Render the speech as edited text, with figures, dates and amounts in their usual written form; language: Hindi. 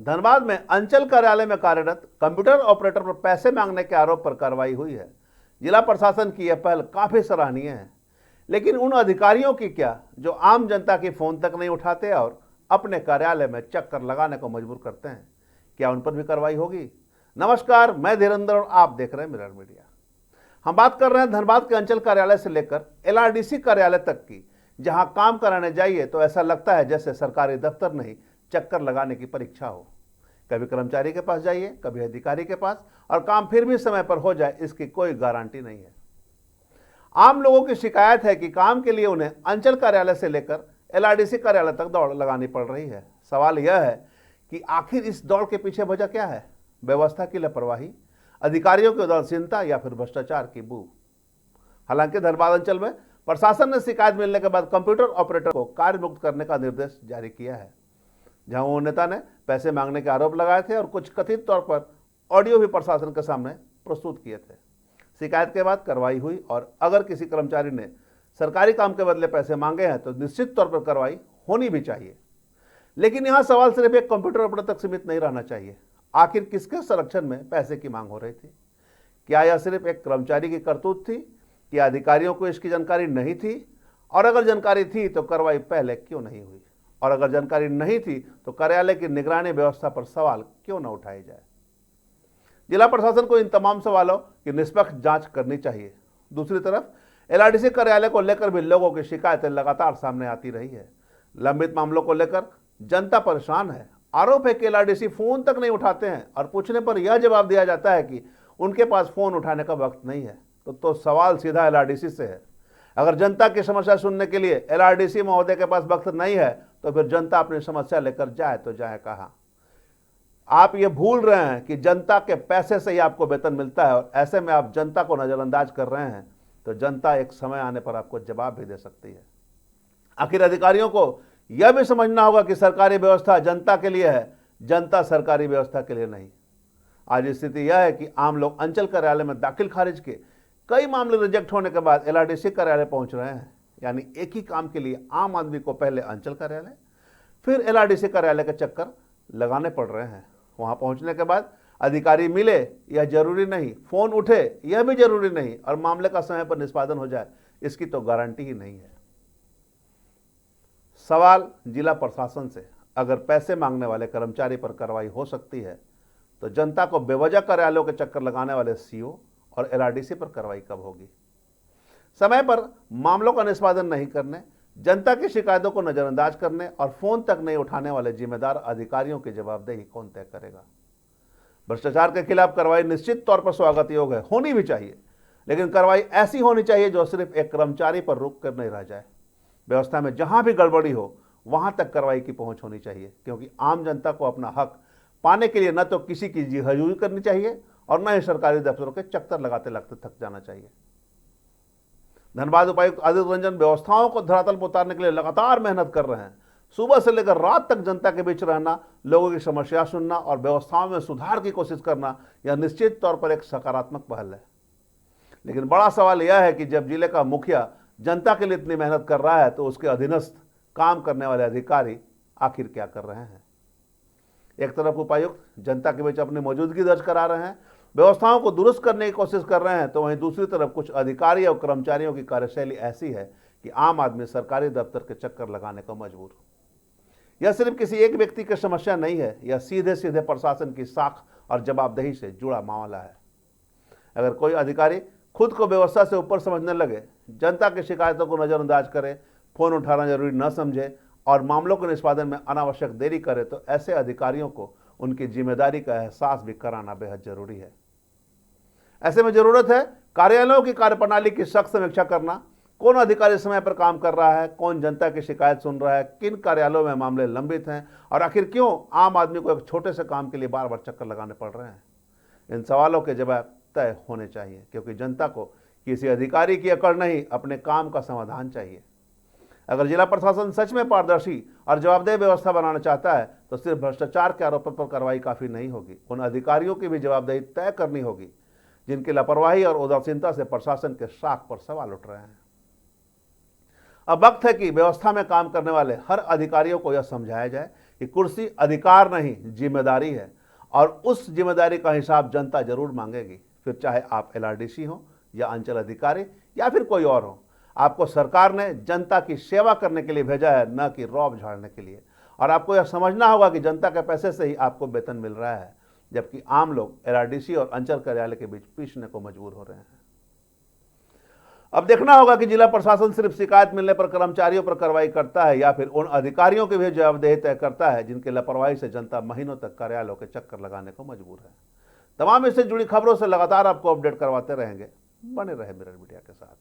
धनबाद में अंचल कार्यालय में कार्यरत कंप्यूटर ऑपरेटर पर पैसे मांगने के आरोप पर कार्रवाई हुई है। जिला प्रशासन की यह पहल काफी सराहनीय है, लेकिन उन अधिकारियों की क्या जो आम जनता की फोन तक नहीं उठाते और अपने कार्यालय में चक्कर लगाने को मजबूर करते हैं? क्या उन पर भी कार्रवाई होगी? नमस्कार, मैं धीरेन्द्र और आप देख रहे हैं मिरर मीडिया। हम बात कर रहे हैं धनबाद के अंचल कार्यालय से लेकर एलआरडीसी कार्यालय तक की, जहां काम कराने जाइए तो ऐसा लगता है जैसे सरकारी दफ्तर नहीं, चक्कर लगाने की परीक्षा हो। कभी कर्मचारी के पास जाइए, कभी अधिकारी के पास, और काम फिर भी समय पर हो जाए इसकी कोई गारंटी नहीं है। आम लोगों की शिकायत है कि काम के लिए उन्हें अंचल कार्यालय से लेकर एलआरडीसी कार्यालय तक दौड़ लगानी पड़ रही है। सवाल यह है कि आखिर इस दौड़ के पीछे वजह क्या है? व्यवस्था की लापरवाही, अधिकारियों की उदासीनता या फिर भ्रष्टाचार की बू? हालांकि धनबाद अंचल में प्रशासन ने शिकायत मिलने के बाद कंप्यूटर ऑपरेटर को कार्य मुक्त करने का निर्देश जारी किया है। जहां वो नेता ने पैसे मांगने के आरोप लगाए थे और कुछ कथित तौर पर ऑडियो भी प्रशासन के सामने प्रस्तुत किए थे। शिकायत के बाद कार्रवाई हुई और अगर किसी कर्मचारी ने सरकारी काम के बदले पैसे मांगे हैं तो निश्चित तौर पर कार्रवाई होनी भी चाहिए। लेकिन यहाँ सवाल सिर्फ एक कंप्यूटर ऑपरेटर तक सीमित नहीं रहना चाहिए। आखिर किसके संरक्षण में पैसे की मांग हो रही थी? क्या यह सिर्फ एक कर्मचारी की करतूत थी? क्या अधिकारियों को इसकी जानकारी नहीं थी? और अगर जानकारी थी तो कार्रवाई पहले क्यों नहीं हुई? और अगर जानकारी नहीं थी तो कार्यालय की निगरानी व्यवस्था पर सवाल क्यों न उठाए जाए? जिला प्रशासन को इन तमाम सवालों की निष्पक्ष जांच करनी चाहिए। दूसरी तरफ एलआरडीसी कार्यालय को लेकर भी लोगों की शिकायतें लगातार सामने आती रही है। लंबित मामलों को लेकर जनता परेशान है। आरोप है कि एलआरडीसी फोन तक नहीं उठाते हैं और पूछने पर यह जवाब दिया जाता है कि उनके पास फोन उठाने का वक्त नहीं है। तो सवाल सीधा एलआरडीसी से है। अगर जनता की समस्या सुनने के लिए एलआरडीसी महोदय के पास वक्त नहीं है तो फिर जनता अपनी समस्या लेकर जाए तो जाए कहां? आप ये भूल रहे हैं कि जनता के पैसे से ही आपको वेतन मिलता है और ऐसे में आप जनता को नजरअंदाज कर रहे हैं तो जनता एक समय आने पर आपको जवाब भी दे सकती है। आखिर अधिकारियों को यह भी समझना होगा कि सरकारी व्यवस्था जनता के लिए है, जनता सरकारी व्यवस्था के लिए नहीं। आज स्थिति यह है कि आम लोग अंचल कार्यालय में दाखिल खारिज के कई मामले रिजेक्ट होने के बाद एलआरडीसी कार्यालय पहुंच रहे हैं। यानी एक ही काम के लिए आम आदमी को पहले अंचल कार्यालय फिर एलआरडीसी कार्यालय के चक्कर लगाने पड़ रहे हैं। वहां पहुंचने के बाद अधिकारी मिले यह जरूरी नहीं, फोन उठे यह भी जरूरी नहीं, और मामले का समय पर निष्पादन हो जाए इसकी तो गारंटी ही नहीं है। सवाल जिला प्रशासन से, अगर पैसे मांगने वाले कर्मचारी पर कार्रवाई हो सकती है तो जनता को बेवजह कार्यालयों के चक्कर लगाने वाले सीओ और एलआरडीसी पर कार्रवाई कब होगी? समय पर मामलों का निष्पादन नहीं करने, जनता की शिकायतों को नजरअंदाज करने और फोन तक नहीं उठाने वाले जिम्मेदार अधिकारियों की जवाबदेही कौन तय करेगा? भ्रष्टाचार के खिलाफ कार्रवाई निश्चित तौर पर स्वागत योग्य है, होनी भी चाहिए, लेकिन कार्रवाई ऐसी होनी चाहिए जो सिर्फ एक कर्मचारी पर रुक कर नहीं रह जाए। व्यवस्था में जहां भी गड़बड़ी हो वहां तक कार्रवाई की पहुंच होनी चाहिए, क्योंकि आम जनता को अपना हक पाने के लिए न तो किसी की जी हजूरी करनी चाहिए और न ही सरकारी दफ्तरों के चक्कर लगाते लगते थक जाना चाहिए। धनबाद उपायुक्त आदित्य रंजन व्यवस्थाओं को धरातल पर उतारने के लिए लगातार मेहनत कर रहे हैं। सुबह से लेकर रात तक जनता के बीच रहना, लोगों की समस्या सुनना और व्यवस्थाओं में सुधार की कोशिश करना, यह निश्चित तौर पर एक सकारात्मक पहल है। लेकिन बड़ा सवाल यह है कि जब जिले का मुखिया जनता के लिए इतनी मेहनत कर रहा है तो उसके अधीनस्थ काम करने वाले अधिकारी आखिर क्या कर रहे हैं? एक तरफ उपायुक्त जनता के बीच अपनी मौजूदगी दर्ज करा रहे हैं, व्यवस्थाओं को दुरुस्त करने की कोशिश कर रहे हैं, तो वहीं दूसरी तरफ कुछ अधिकारी और कर्मचारियों की कार्यशैली ऐसी है कि आम आदमी सरकारी दफ्तर के चक्कर लगाने को मजबूर। यह सिर्फ किसी एक व्यक्ति की समस्या नहीं है, यह सीधे सीधे प्रशासन की साख और जवाबदेही से जुड़ा मामला है। अगर कोई अधिकारी खुद को व्यवस्था से ऊपर समझने लगे, जनता की शिकायतों को नजरअंदाज करे, फोन उठाना जरूरी न समझे और मामलों के निष्पादन में अनावश्यक देरी करे, तो ऐसे अधिकारियों को उनकी जिम्मेदारी का एहसास भी कराना बेहद जरूरी है। ऐसे में जरूरत है कार्यालयों की कार्यप्रणाली की सख्त समीक्षा करना। कौन अधिकारी समय पर काम कर रहा है, कौन जनता की शिकायत सुन रहा है, किन कार्यालयों में मामले लंबित हैं और आखिर क्यों आम आदमी को एक छोटे से काम के लिए बार बार चक्कर लगाने पड़ रहे हैं? इन सवालों के जवाब तय होने चाहिए, क्योंकि जनता को किसी अधिकारी की अकड़ नहीं, अपने काम का समाधान चाहिए। अगर जिला प्रशासन सच में पारदर्शी और जवाबदेह व्यवस्था बनाना चाहता है तो सिर्फ भ्रष्टाचार के आरोपों पर कार्रवाई काफी नहीं होगी, उन अधिकारियों की भी जवाबदेही तय करनी होगी जिनकी लापरवाही और उदासीनता से प्रशासन के शाख पर सवाल उठ रहे हैं। अब वक्त है कि व्यवस्था में काम करने वाले हर अधिकारियों को यह समझाया जाए कि कुर्सी अधिकार नहीं जिम्मेदारी है और उस जिम्मेदारी का हिसाब जनता जरूर मांगेगी। फिर चाहे आप एलआरडीसी हो या अंचल अधिकारी या फिर कोई और हो, आपको सरकार ने जनता की सेवा करने के लिए भेजा है, न कि रौब झाड़ने के लिए। और आपको यह समझना होगा कि जनता के पैसे से ही आपको वेतन मिल रहा है, जबकि आम लोग एलआरडीसी और अंचल कार्यालय के बीच पीसने को मजबूर हो रहे हैं। अब देखना होगा कि जिला प्रशासन सिर्फ शिकायत मिलने पर कर्मचारियों पर कार्रवाई करता है या फिर उन अधिकारियों की भी जवाबदेही तय करता है जिनकी लापरवाही से जनता महीनों तक कार्यालयों के चक्कर लगाने को मजबूर है। तमाम इससे जुड़ी खबरों से लगातार आपको अपडेट करवाते रहेंगे। बने रहे मिरर मीडिया के साथ।